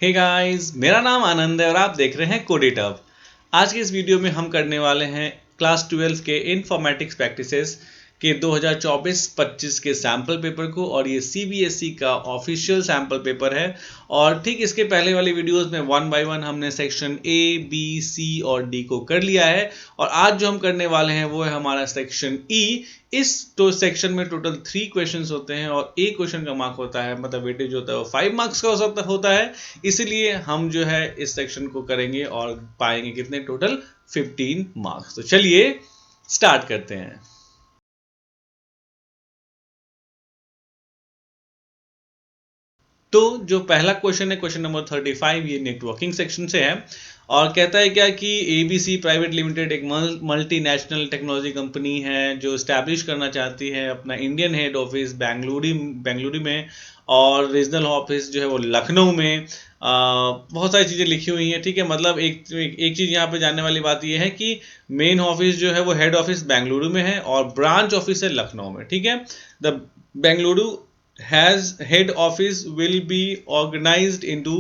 Hey guys, मेरा नाम आनंद है और आप देख रहे हैं कोडिटअप। आज के इस वीडियो में हम करने वाले हैं क्लास 12 के इन्फॉर्मेटिक्स प्रैक्टिसेस के 2024-25 के सैम्पल पेपर को, और ये सीबीएसई का ऑफिशियल सैम्पल पेपर है। और ठीक इसके पहले वाली वीडियोस में 1 बाय 1 हमने सेक्शन ए, बी, सी और डी को कर लिया है, और आज जो हम करने वाले हैं वो है हमारा सेक्शन ई। इस तो सेक्शन में टोटल 3 क्वेश्चंस होते हैं और एक क्वेश्चन का मार्क होता है, मतलब वेटेज होता है वो 5 मार्क्स का होता है। इसलिए हम जो है इस सेक्शन को करेंगे और पाएंगे कितने, टोटल 15 मार्क्स। तो चलिए स्टार्ट करते हैं। तो जो पहला क्वेश्चन है, क्वेश्चन नंबर 35, ये नेटवर्किंग सेक्शन से है और कहता है क्या कि एबीसी प्राइवेट लिमिटेड एक मल्टीनेशनल टेक्नोलॉजी कंपनी है जो स्टैब्लिश करना चाहती है अपना इंडियन हेड ऑफिस बेंगलुरु में, और रीजनल ऑफिस जो है वो लखनऊ में। बहुत सारी चीज़ें लिखी हुई हैं, ठीक है। मतलब एक चीज़ यहाँ पे जानने वाली बात ये है कि मेन ऑफिस जो है वो हेड ऑफिस बेंगलुरु में है और ब्रांच ऑफिस है लखनऊ में, ठीक है। The Bengaluru has head office will be organised into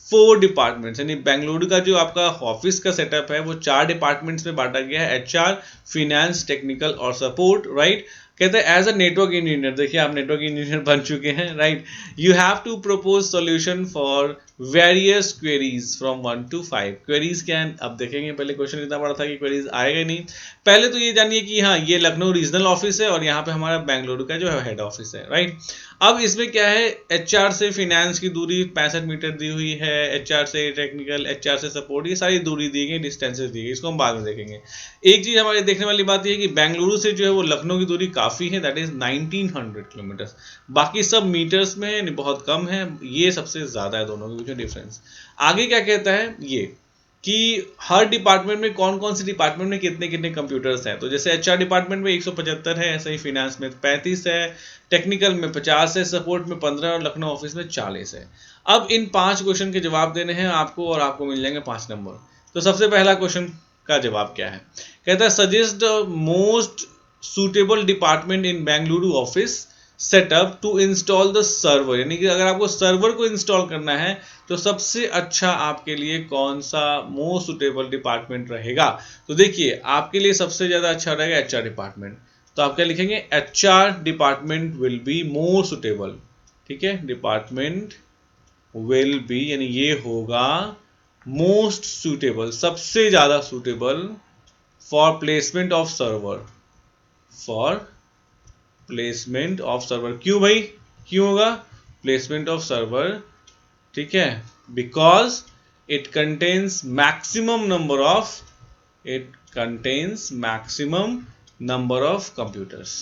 4 departments, यानी बेंगलुरु का जो आपका ऑफिस का सेटअप है वो 4 डिपार्टमेंट्स में बांटा गया है, एचआर, फिनेंस, टेक्निकल और सपोर्ट, राइट। कहते हैं एज अ नेटवर्क इंजीनियर, देखिए आप नेटवर्क इंजीनियर बन चुके हैं, right. You have to propose solution for various queries from 1 to 5। Queries क्या है अब देखेंगे, पहले क्वेश्चन इतना बड़ा था कि क्वेरीज आएगा नहीं। पहले तो ये जानिए कि हाँ, ये लखनऊ रीजनल ऑफिस है और यहाँ पे हमारा बेंगलुरु का जो है हेड ऑफिस है, राइट। अब इसमें क्या है, एचआर से फिनेंस की दूरी 65 मीटर दी हुई है, एचआर से टेक्निकल, एचआर से सपोर्ट, ये सारी दूरी दी गई, डिस्टेंसेस दी गई, इसको हम बाद में देखेंगे। एक चीज हमारे देखने वाली बात यह है कि बेंगलुरु से जो है वो लखनऊ की दूरी काफी है, दैट इज 1900 किलोमीटर। बाकी सब मीटर्स में बहुत कम है, ये सबसे ज्यादा है दोनों के बीच में डिफरेंस। आगे क्या कहता है ये कि हर डिपार्टमेंट में कौन कौन सी डिपार्टमेंट में कितने कितने कंप्यूटर्स हैं। तो जैसे एचआर डिपार्टमेंट में 175 है, ऐसे ही फिनेंस में 35 है, टेक्निकल में 50 है, सपोर्ट में 15 और लखनऊ ऑफिस में 40 है। अब इन 5 क्वेश्चन के जवाब देने हैं आपको और आपको मिल जाएंगे 5 नंबर। तो सबसे पहला क्वेश्चन का जवाब क्या है, कहता है suggest the most suitable department in Bengaluru office setup to install the server, यानी कि अगर आपको सर्वर को इंस्टॉल करना है तो सबसे अच्छा आपके लिए कौन सा मोस्ट सुटेबल डिपार्टमेंट रहेगा। तो देखिए आपके लिए सबसे ज्यादा अच्छा रहेगा एचआर डिपार्टमेंट, तो आप क्या लिखेंगे, HR department will be more suitable, ठीक है। डिपार्टमेंट विल बी यानी ये होगा मोस्ट सुटेबल, सबसे ज्यादा suitable for placement of server, for placement of server. क्यों भाई, क्यों होगा प्लेसमेंट ऑफ सर्वर, ठीक है, because it contains maximum number of, it contains maximum number of computers,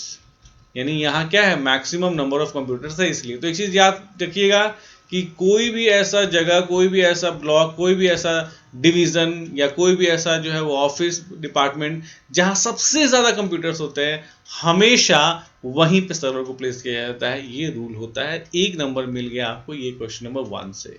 यानी यहाँ क्या है, मैक्सिमम नंबर ऑफ कंप्यूटर्स है इसलिए। तो एक चीज याद रखिएगा कि कोई भी ऐसा जगह, कोई भी ऐसा ब्लॉक, कोई भी ऐसा डिवीजन या कोई भी ऐसा जो है वो ऑफिस डिपार्टमेंट जहां सबसे ज्यादा कंप्यूटर्स होते हैं, हमेशा वहीं पे सर्वर को प्लेस किया जाता है, ये रूल होता है। 1 नंबर मिल गया आपको ये क्वेश्चन नंबर 1 से।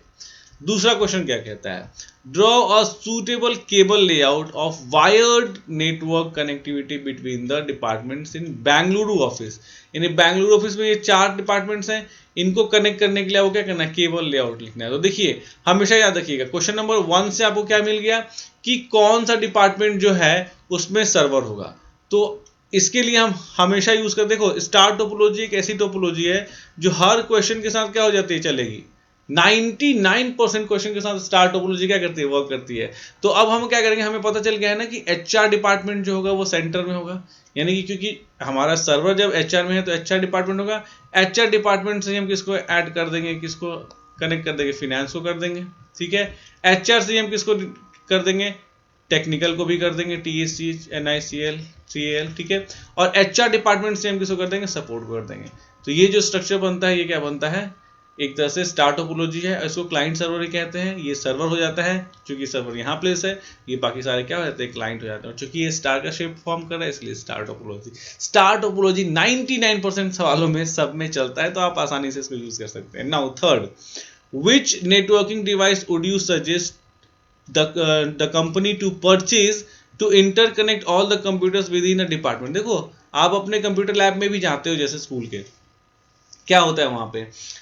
दूसरा क्वेश्चन क्या कहता है, draw a suitable cable layout of wired network connectivity between the departments in Bengaluru office, यानी बेंगलुरु ऑफिस में ये 4 डिपार्टमेंट्स हैं, इनको कनेक्ट करने के लिए आपको क्या करना है, केबल लेआउट लिखना है। तो देखिए हमेशा याद रखिएगा क्वेश्चन नंबर 1 से आपको क्या मिल गया कि कौन सा डिपार्टमेंट जो है उसमें सर्वर होगा। तो इसके लिए हम हमेशा यूज कर, देखो स्टार टोपोलॉजी एक ऐसी टोपोलॉजी है जो हर क्वेश्चन के साथ क्या हो जाती है, चलेगी। 99% क्वेश्चन के साथ स्टार टोपोलॉजी क्या करती है, वर्क करती है। तो अब हम क्या करेंगे, हमें पता चल गया है ना कि एचआर डिपार्टमेंट जो होगा वो सेंटर में होगा, यानी कि क्योंकि हमारा सर्वर जब एचआर में है तो एचआर डिपार्टमेंट होगा। एचआर डिपार्टमेंट से हम किसको ऐड कर देंगे, किसको कनेक्ट कर देंगे, फिनेंस को कर देंगे, ठीक है। एचआर से हम किसको कर देंगे, टेक्निकल को भी कर देंगे, टीएससी, एनआईसीएल, सीएल, ठीक है। और एचआर डिपार्टमेंट से हम किसको कर देंगे, सपोर्ट को कर देंगे। तो ये जो स्ट्रक्चर बनता है ये क्या बनता है, एक तरह से स्टार टोपोलॉजी है, इसको क्लाइंट सर्वर ही कहते हैं। ये सर्वर हो जाता है, क्योंकि सर्वर यहाँ प्लेस है, ये बाकी सारे क्या हो जाते हैं, क्लाइंट हो जाते हैं। चूंकि ये स्टार का शेप फॉर्म कर रहा है इसलिए स्टार टोपोलॉजी। स्टार टोपोलॉजी 99% सवालों में सब में चलता है, तो आप आसानी से इसको यूज कर सकते हैं। Now third, which networking device would you suggest the company to purchase to interconnect all the computers within a department. देखो आप अपने कंप्यूटर लैब में भी जाते हो जैसे स्कूल के, क्या होता है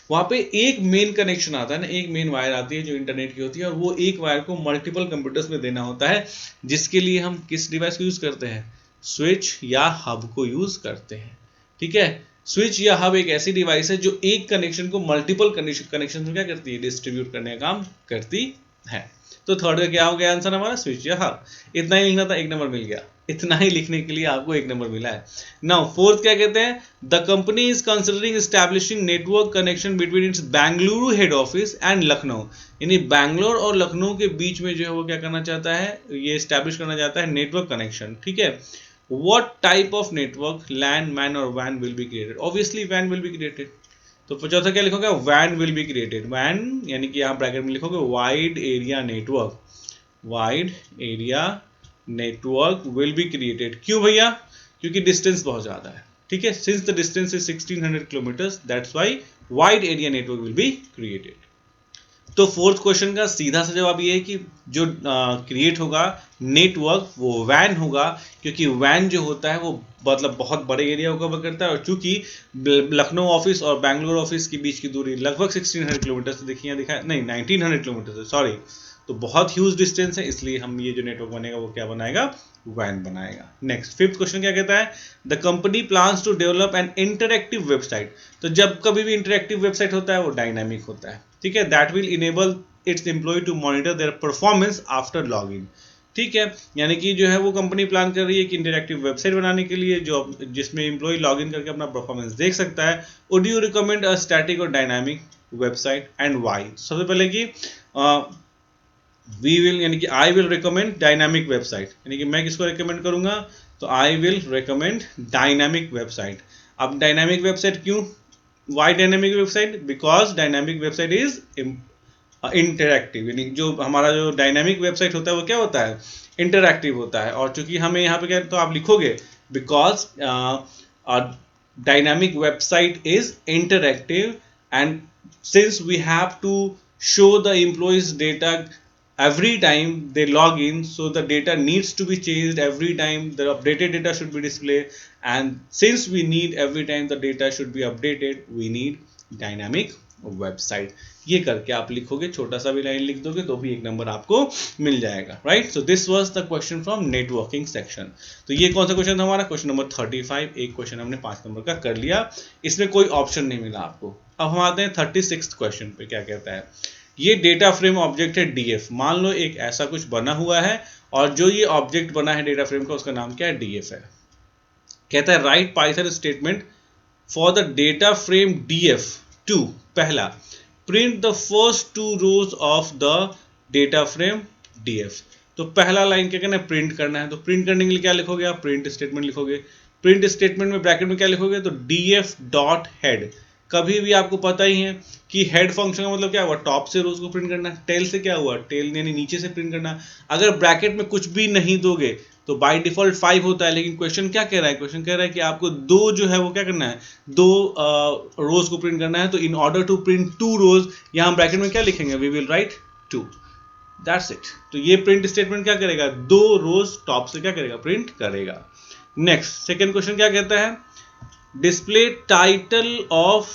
वहाँ पे एक मेन कनेक्शन आता है ना, एक मेन वायर आती है जो इंटरनेट की होती है, और वो एक वायर को मल्टीपल कंप्यूटर्स में देना होता है, जिसके लिए हम किस डिवाइस को यूज करते हैं, स्विच या हब को यूज करते हैं। ठीक है, स्विच या हब एक ऐसी डिवाइस है जो एक कनेक्शन को मल्टीपल कनेक्शन में क्या करती है, डिस्ट्रीब्यूट करने का काम करती है। तो थर्ड का क्या हो गया आंसर हमारा, स्विच या हब। इतना ही लिखना था, 1 नंबर मिल गया। इतना ही लिखने के लिए आपको 1 नंबर मिला है। नाउ फोर्थ क्या कहते हैं, the company is considering establishing network connection between its Bengaluru head office and Lucknow. यानी बैंगलोर और लखनऊ के बीच में जो है वो क्या करना चाहता है, ये एस्टैब्लिश करना चाहता है नेटवर्क कनेक्शन। ठीक है, what type of network, LAN, MAN और WAN will be created? Obviously WAN will be created। तो चौथा क्या लिखोगे, WAN will be created। WAN यानी कि यहाँ ब्रैकेट में लिखोगे wide area network, wide area network will be created. क्यों भैया, क्योंकि डिस्टेंस बहुत ज्यादा है। ठीक है, since the distance is 1600 kilometres, that's why wide area network will be created. तो फोर्थ क्वेश्चन का सीधा सा जवाब ये है कि जो क्रिएट होगा नेटवर्क वो वैन होगा, क्योंकि वैन जो होता है वो मतलब बहुत बड़े एरिया को कवर करता है, और चूंकि लखनऊ ऑफिस और बैंगलोर ऑफिस के बीच की दूरी लगभग 1600 किलोमीटर से देखिए दिखा नहीं 1900 किलोमीटर से, सॉरी, तो बहुत ह्यूज डिस्टेंस है, इसलिए हम ये जो नेटवर्क बनेगा वो क्या बनाएगा, वैन बनाएगा। नेक्स्ट फिफ्थ क्वेश्चन क्या कहता है, the company plans to develop an interactive website. तो जब कभी भी इंटरैक्टिव वेबसाइट होता है वो डायनामिक होता है। ठीक है, that will enable its employ to monitor their performance after log in. ठीक है, यानी कि जो है वो कंपनी प्लान कर रही है कि इंटरैक्टिव वेबसाइट बनाने के लिए जो जिसमें एम्प्लॉय लॉग इन करके अपना परफॉर्मेंस देख सकता है। Would you recommend a static or dynamic website and why? सबसे पहले कि वी विल यानी कि I will recommend dynamic website, यानी कि मैं किसको रिकमेंड करूंगा, तो I will recommend dynamic website. अब डायनामिक वेबसाइट क्यों, why dynamic website, because dynamic website is interactive, यानी जो हमारा जो डायनामिक वेबसाइट होता है वो क्या होता है, इंटरैक्टिव होता है। और चूंकि हमें यहाँ पे क्या, तो आप लिखोगे because dynamic website is interactive and since we have to show the employees data every time they log in, so the data needs to be changed every time, the updated data should be displayed, and since we need every time the data should be updated, we need dynamic website। ये करके आप लिखोगे, छोटा सा भी line लिख दोगे तो भी 1 नंबर आपको मिल जाएगा, right. So this was the question from networking section. तो ये कौन सा क्वेश्चन था हमारा, क्वेश्चन नंबर 35। एक क्वेश्चन हमने 5 नंबर का कर लिया, इसमें कोई ऑप्शन नहीं मिला आपको। अब हम आते हैं 36 क्वेश्चन पे, क्या कहता है, ये डेटा फ्रेम ऑब्जेक्ट है डीएफ। मान लो एक ऐसा कुछ बना हुआ है और जो ये ऑब्जेक्ट बना है डेटा फ्रेम का उसका नाम क्या है, डीएफ है। कहता है write Python statement for the data frame DF two, पहला print the first 2 rows of the data frame DF. तो पहला लाइन क्या करना है, प्रिंट करना है। तो प्रिंट करने के लिए क्या लिखोगे आप, प्रिंट स्टेटमेंट लिखोगे। प्रिंट स्टेटमेंट में ब्रैकेट में क्या लिखोगे, तो डीएफ डॉट हेड। कभी भी आपको पता ही है कि हेड फंक्शन का मतलब क्या हुआ, टॉप से रोज को प्रिंट करना। टेल से क्या हुआ, टेल यानी नीचे से प्रिंट करना। अगर ब्रैकेट में कुछ भी नहीं दोगे तो बाय डिफॉल्ट 5 होता है, लेकिन क्वेश्चन क्या कह रहा है, क्वेश्चन कह रहा है कि आपको 2 जो है वो क्या करना है, 2 रोज को प्रिंट करना है। तो in order to print 2 rows, यहां ब्रैकेट में क्या लिखेंगे, we will write 2, that's it. तो ये प्रिंट स्टेटमेंट क्या करेगा, 2 रोज टॉप से क्या करेगा, प्रिंट करेगा। नेक्स्ट सेकेंड क्वेश्चन क्या कहता है, display title of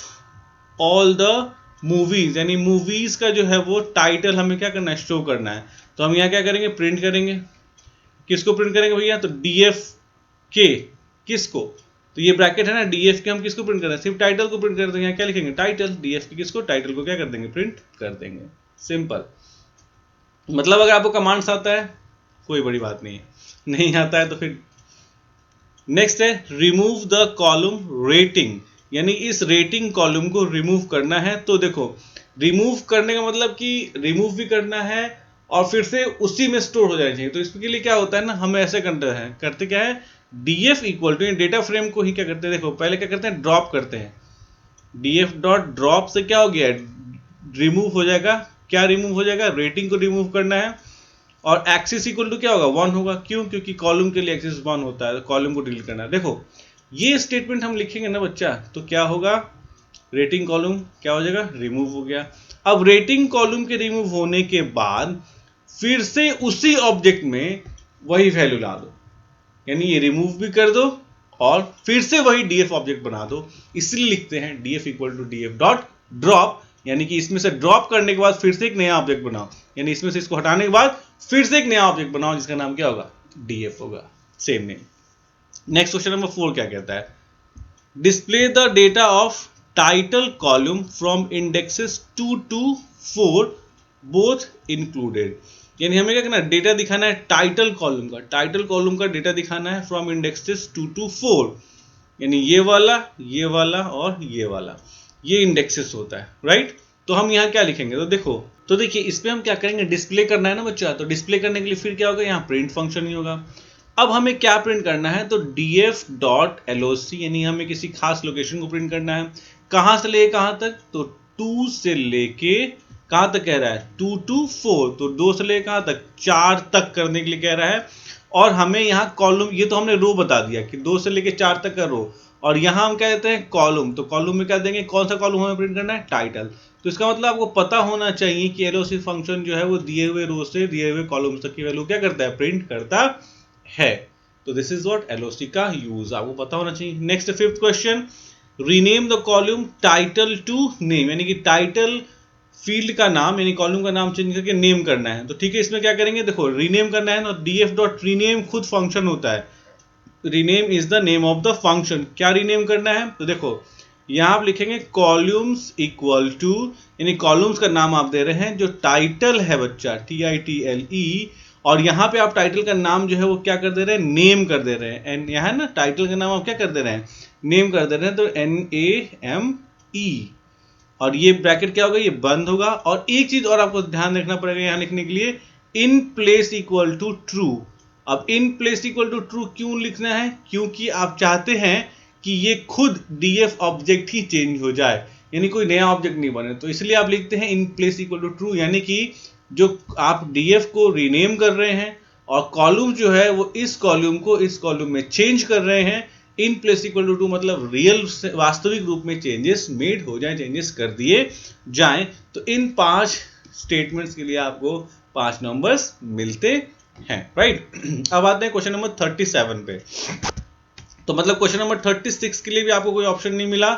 all the movies, यानी मूवीज का जो है वो टाइटल हमें क्या करना है, शो करना है। तो हम यहाँ क्या करेंगे, प्रिंट करेंगे। किसको प्रिंट करेंगे भैया, तो डीएफ के, किसको, तो ये ब्रैकेट है ना, डीएफ के हम किसको प्रिंट कर रहे हैं, सिर्फ टाइटल को प्रिंट कर देंगे। यहाँ क्या लिखेंगे, टाइटल, डीएफ के किसको, टाइटल को क्या कर देंगे, प्रिंट कर देंगे। सिंपल, मतलब अगर आपको कमांड्स आता है कोई बड़ी बात नहीं है, नहीं आता है तो फिर। नेक्स्ट है रिमूव द कॉलम रेटिंग, यानी इस रेटिंग कॉलम को रिमूव करना है। तो देखो रिमूव करने का मतलब कि रिमूव भी करना है और फिर से उसी में स्टोर हो जाना चाहिए। तो इसके लिए क्या होता है ना, हम ऐसे करते क्या है, df equal to data frame को ही क्या करते हैं, देखो पहले क्या करते हैं, ड्रॉप करते हैं। डीएफ डॉट ड्रॉप से क्या हो गया, रिमूव हो जाएगा। क्या रिमूव हो जाएगा, रेटिंग को रिमूव करना है। और एक्सिस इक्वल टू क्या होगा, 1 होगा। क्यों, क्योंकि कॉलम के लिए एक्सिस 1 होता है, तो कॉलम को डिलीट करना है। देखो ये स्टेटमेंट हम लिखेंगे ना बच्चा, तो क्या होगा, रेटिंग कॉलम क्या हो जाएगा, रिमूव हो गया। अब रेटिंग कॉलम के रिमूव होने के बाद फिर से उसी ऑब्जेक्ट में वही वैल्यू ला दो, यानी ये रिमूव भी कर दो और फिर से वही df ऑब्जेक्ट बना दो, इसलिए लिखते हैं df equal to df dot drop, यानी कि इसमें से ड्रॉप करने के बाद फिर से एक नया ऑब्जेक्ट बनाओ, यानी इसमें से इसको हटाने के बाद फिर से एक नया ऑब्जेक्ट बनाओ जिसका नाम क्या होगा, df होगा, same name. Next question number 4 क्या कहता है, display the data of title column from indexes 2 to 4 both included, यानी हमें क्या करना है, डेटा दिखाना है टाइटल कॉलम का, टाइटल कॉलम का डेटा दिखाना है फ्रॉम इंडेक्सेस 2 to 4, यानी ये वाला और ये वाला, ये इंडेक्सेस होता है, राइट। तो हम यहाँ क्या लिखेंगे, तो देखो, तो देखिए इसमें हम क्या करेंगे, डिस्प्ले करना है ना बच्चा, तो डिस्प्ले करने के लिए फिर क्या होगा, यहाँ प्रिंट फंक्शन ही होगा। अब हमें क्या प्रिंट करना है, तो df डॉट loc, यानी हमें किसी खास लोकेशन को प्रिंट करना है, कहां से लेके कहां तक, तो 2 से लेके कहां तक कह रहा है, 2 to 4, तो 2 से लेके कहां तक, 4 तक करने के लिए कह रहा है। और हमें यहाँ कॉलम, ये तो हमने रो बता दिया कि 2 से लेके 4 तक का रो, और यहाँ हम क्या कहते हैं कॉलम, तो कॉलम में क्या देंगे, कौन सा कॉलम हमें प्रिंट करना है, टाइटल। तो इसका मतलब आपको पता होना चाहिए कि एलओसी फंक्शन जो है वो दिए हुए रो से दिए हुए कॉलम तक की वैल्यू क्या करता है, प्रिंट करता है। तो दिस इज व्हाट एलओसी का यूज आपको पता होना चाहिए। Next 5th question, rename the column title to name, यानी कि टाइटल फील्ड का नाम यानी कॉलम का नाम चेंज करके नेम करना है। तो ठीक है, इसमें क्या करेंगे, देखो रीनेम करना है ना, df डॉट रीनेम खुद फंक्शन होता है, rename is the name of the function. क्या रीनेम करना है, तो देखो यहाँ आप लिखेंगे कॉलम्स इक्वल टू, यानी कॉलम्स का नाम आप दे रहे हैं जो टाइटल है बच्चा, TITLE, और यहाँ पे आप टाइटल का नाम जो है वो क्या कर दे रहे हैं, नेम कर दे रहे हैं। एंड यहाँ ना टाइटल का नाम आप क्या कर दे रहे हैं, नेम कर दे रहे हैं, तो NAME, और ये ब्रैकेट क्या होगा, ये बंद होगा। और एक चीज और आपको ध्यान रखना पड़ेगा यहाँ लिखने के लिए, in place equal to true. अब in place equal to true क्यों लिखना है, क्योंकि आप चाहते हैं कि ये खुद df ऑब्जेक्ट ही चेंज हो जाए, यानी कोई नया ऑब्जेक्ट नहीं बने, तो इसलिए आप लिखते हैं in place equal to true, यानी कि जो आप df को रीनेम कर रहे हैं और कॉलम जो है वो इस कॉलम को इस कॉलम में चेंज कर रहे हैं, इन प्लेस इक्वल टू 2 मतलब रियल वास्तविक रूप में चेंजेस मेड हो जाएं, चेंजेस कर दिए जाएं। तो इन 5 स्टेटमेंट्स के लिए आपको 5 नंबर्स मिलते हैं, राइट। अब आते हैं क्वेश्चन नंबर 37 पे। तो मतलब क्वेश्चन नंबर 36 के लिए भी आपको कोई ऑप्शन नहीं मिला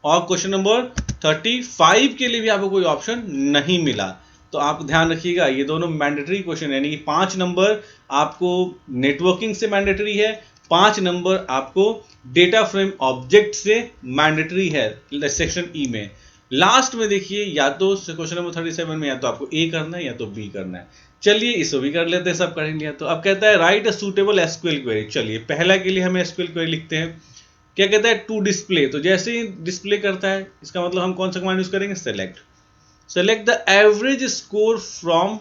और क्वेश्चन नंबर 35 के लिए भी आपको कोई ऑप्शन नहीं मिला। तो आप ध्यान रखिएगा, ये दोनों मैंडेटरी क्वेश्चन यानी कि 5 नंबर आपको नेटवर्किंग से मैंडेटरी है, 5 नंबर आपको डेटा फ्रेम ऑब्जेक्ट से मैंडेटरी है सेक्शन ई में। लास्ट में देखिए, या तो क्वेश्चन नंबर 37 में या तो आपको ए करना है या तो बी करना है। चलिए इसको भी कर लेते हैं, सब कर लिया। तो अब कहता है right a suitable SQL query. चलिए पहला के लिए हम एसक्यूएल क्वेरी लिखते हैं। क्या कहता है, टू डिस्प्ले, तो जैसे ही डिस्प्ले करता है इसका मतलब हम कौन सा कमांड यूज करेंगे, select the average score from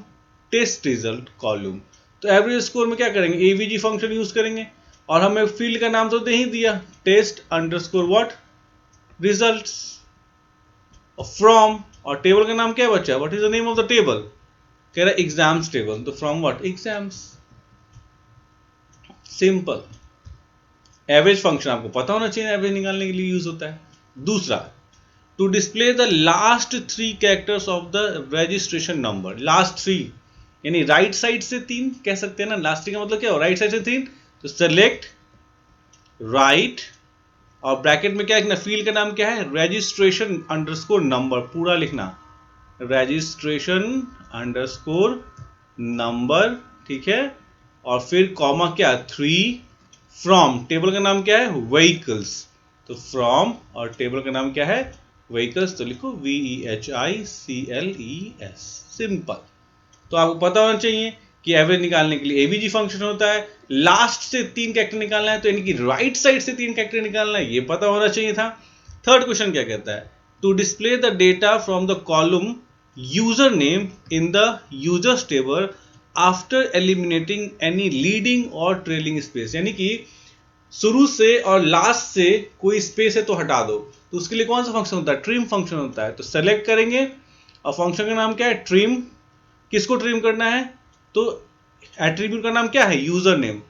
test result column. तो एवरेज स्कोर में क्या करेंगे, एवीजी फंक्शन यूज करेंगे और हमें फील्ड का नाम तो दे ही दिया, test underscore what results, from, और टेबल का नाम क्या है बच्चा, what is the name of the table, कह रहा है एग्जाम्स टेबल, तो from what exams, simple. Average function आपको पता होना चाहिए, एवरेज निकालने के लिए यूज होता है। दूसरा, to display the last 3 characters of the registration number, last 3 यानी राइट साइड से 3 कह सकते हैं ना, लास्ट का मतलब क्या हो, राइट साइड से 3, तो सेलेक्ट राइट और ब्रैकेट में क्या लिखना, फील्ड का नाम क्या है, रजिस्ट्रेशन अंडरस्कोर नंबर, पूरा लिखना, रजिस्ट्रेशन अंडरस्कोर नंबर, ठीक है, और फिर कॉमा क्या, 3 फ्रॉम, टेबल का नाम क्या है, व्हीकल्स, तो फ्रॉम और टेबल का नाम क्या है, व्हीकल्स, तो लिखो VEHICLES, सिंपल। तो आपको पता होना चाहिए कि एवरेज निकालने के लिए एवीजी फंक्शन होता है, लास्ट से 3 कैरेक्टर निकालना है तो यानी कि राइट साइड से 3 कैरेक्टर निकालना है, ये पता होना चाहिए था। थर्ड क्वेश्चन क्या कहता है, to display the data from the column user name in the users table after eliminating any leading और ट्रेलिंग स्पेस, यानी कि शुरू से और लास्ट से कोई स्पेस है तो हटा दो, तो उसके लिए कौन सा फंक्शन होता है, ट्रिम फंक्शन होता है। तो सेलेक्ट करेंगे और फंक्शन का नाम क्या है, ट्रिम। किसको ट्रिम करना है, तो एट्रीब्यूट का नाम क्या है, यूजर नेम,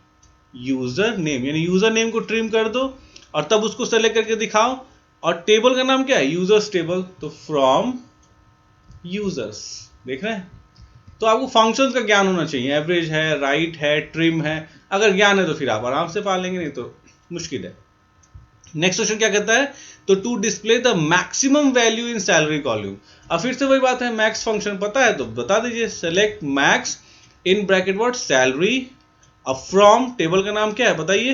यानी यूजर नेम को ट्रिम कर दो और तब उसको सेलेक्ट करके दिखाओ। और टेबल का नाम क्या है, यूजर्स टेबल, तो फ्रॉम यूजर्स, देख रहे हैं। तो आपको फंक्शंस का ज्ञान होना चाहिए, एवरेज है, राइट है, ट्रिम है, अगर ज्ञान है तो फिर आप आराम से पा लेंगे, नहीं तो मुश्किल है। नेक्स्ट क्वेश्चन क्या कहता है, तो to display the maximum value in salary column. अब फिर से वही बात है, मैक्स फंक्शन पता है तो बता दीजिए, select max in bracket what salary, अब फ्रॉम टेबल का नाम क्या है बताइए,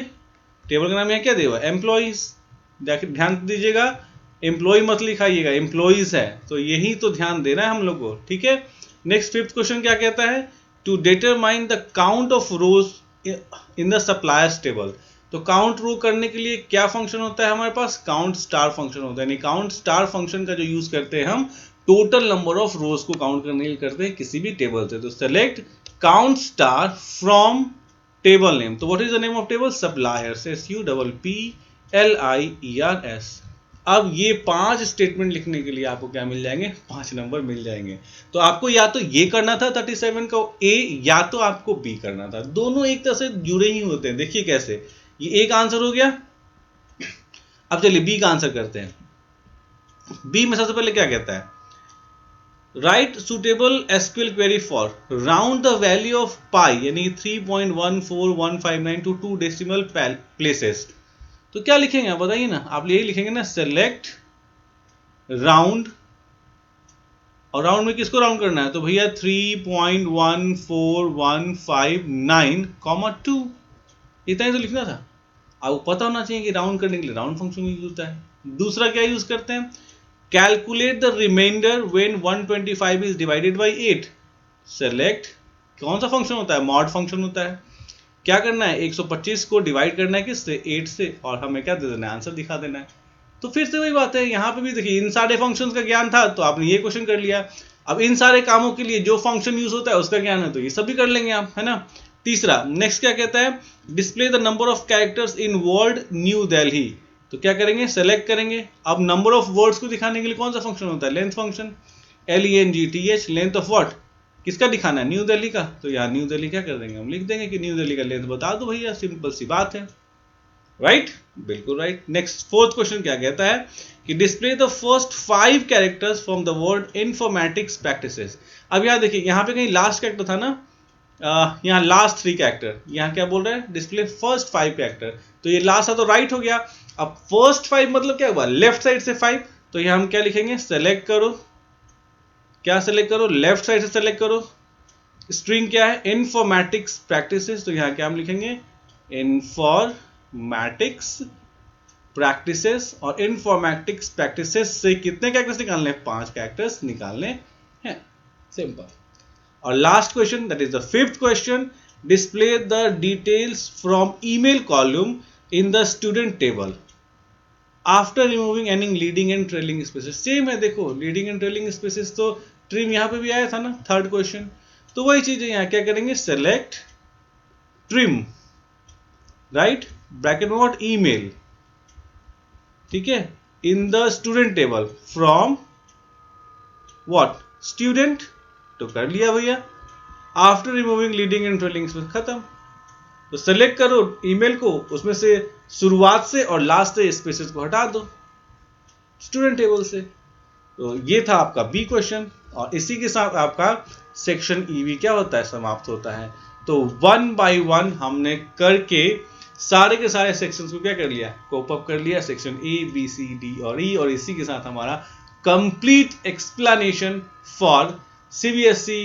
टेबल का नाम यहाँ क्या दिया हुआ, एम्प्लॉइज, ध्यान दीजिएगा, एम्प्लॉय मत लिखाइएगा, एम्प्लॉइज है, तो यही तो ध्यान देना है हम लोग को, ठीक है। नेक्स्ट फिफ्थ क्वेश्चन क्या कहता है, to determine the count of rows in the suppliers table. तो काउंट रो करने के लिए क्या फंक्शन होता है हमारे पास, काउंट स्टार फंक्शन होता है, यानी काउंट स्टार फंक्शन का जो यूज करते हैं हम टोटल नंबर ऑफ रोज को काउंट करने के लिए करते हैं किसी भी टेबल से। तो select count star from table name, तो what is the name of table, suppliers, SUPPLIERS। अब ये 5 स्टेटमेंट लिखने के लिए आपको क्या मिल जाएंगे, 5 नंबर मिल जाएंगे। तो आपको या तो ये करना था 37 का ए, या तो आपको बी करना था, दोनों एक तरह से जुड़े ही होते हैं। देखिए कैसे, ये एक आंसर हो गया। अब चलिए बी का आंसर करते हैं। बी में सबसे पहले क्या कहता है, write suitable SQL query for round the value of pi यानी 3.14159 टू 2 डेसिमल प्लेसेस। तो क्या लिखेंगे आप बताइए ना, आप यही लिखेंगे ना, सेलेक्ट राउंड, और राउंड में किसको राउंड करना है, तो भैया 3.14159, इतना ही तो लिखना था। आपको पता होना चाहिए कि राउंड करने के लिए राउंड फंक्शन यूज होता है। दूसरा क्या यूज करते हैं, calculate the remainder when 125 is divided by 8। Select, कौन सा फंक्शन होता है, मॉड फंक्शन होता है। क्या करना है, 125 को डिवाइड करना है किससे, 8 से, और हमें क्या दे देना है, आंसर दिखा देना है। तो फिर से वही बात है, यहाँ पे भी देखिए इन सारे फंक्शंस का ज्ञान था तो आपने ये क्वेश्चन कर लिया। अब इन सारे कामों के लिए जो फंक्शन यूज होता है उसका ज्ञान है तो ये सब भी कर लेंगे आप, है ना। तीसरा नेक्स्ट क्या कहता है, display the number of characters in word new Delhi. तो क्या करेंगे, सेलेक्ट करेंगे। अब नंबर ऑफ वर्ड्स को दिखाने के लिए कौन सा फंक्शन होता है, length function, LENGTH, length of what, किसका दिखाना है, न्यू दिल्ली का। तो यहाँ न्यू दिल्ली क्या कर देंगे, हम लिख देंगे कि न्यू दिल्ली का लेंथ बता दो भैया, सिंपल सी बात है, राइट, बिल्कुल राइट। नेक्स्ट फोर्थ क्वेश्चन क्या कहता है कि display the first 5 characters from the word informatics practices. अब यहाँ देखिए, यहाँ पे कहीं लास्ट कैरेक्टर था ना, यहाँ लास्ट 3 कैरेक्टर, यहाँ क्या बोल रहे हैं, डिस्प्ले फर्स्ट 5 कैरेक्टर, तो ये लास्ट था तो राइट हो गया। अब फर्स्ट 5 मतलब क्या हुआ, लेफ्ट साइड से 5, तो यहाँ हम क्या लिखेंगे, सेलेक्ट करो, क्या सेलेक्ट करो, लेफ्ट साइड से सेलेक्ट करो। स्ट्रिंग क्या है, इन्फॉर्मेटिक्स प्रैक्टिसेस, तो यहाँ क्या हम लिखेंगे, इन्फॉर्मेटिक्स प्रैक्टिसेस, और इन्फॉर्मेटिक्स प्रैक्टिसेस से कितने कैरेक्टर्स निकालने, 5 कैरेक्टर्स निकालने हैं, सिंपल। और last question, that is the fifth question, display the details from email column in the student table after removing any leading and trailing spaces. Same है, देखो leading and trailing spaces तो trim यहाँ पे भी आया था ना, थर्ड क्वेश्चन, तो वही चीज है, यहाँ क्या करेंगे, सेलेक्ट ट्रिम, राइट, ब्रैकेट में व्हाट, ईमेल, ठीक है, in the student table from what, student, तो कर लिया भैया, after removing leading and trailing space, खत्म। तो सेलेक्ट करो ईमेल को, उसमें से शुरुआत से और लास्ट से स्पेसेस को हटा दो स्टूडेंट टेबल से। तो ये था आपका बी क्वेश्चन, और इसी के साथ आपका सेक्शन ईवी क्या होता है, समाप्त होता है। तो 1 बाय 1 हमने करके सारे के सारे सेक्शंस को क्या कर लिया, कोप अप कर लिया, section A, B, C, D और E, और इसी के साथ हमारा complete explanation for CBSE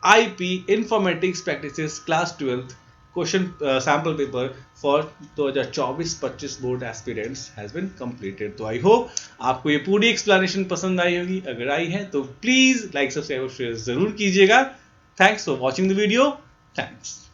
IP informatics practices class 12th question sample paper for 2024-25 board aspirants has been completed. तो आई होप आपको ये पूरी एक्सप्लेनेशन पसंद आई होगी, अगर आई है तो प्लीज लाइक, सब्सक्राइब और शेयर जरूर कीजिएगा। Thanks for watching the video, thanks.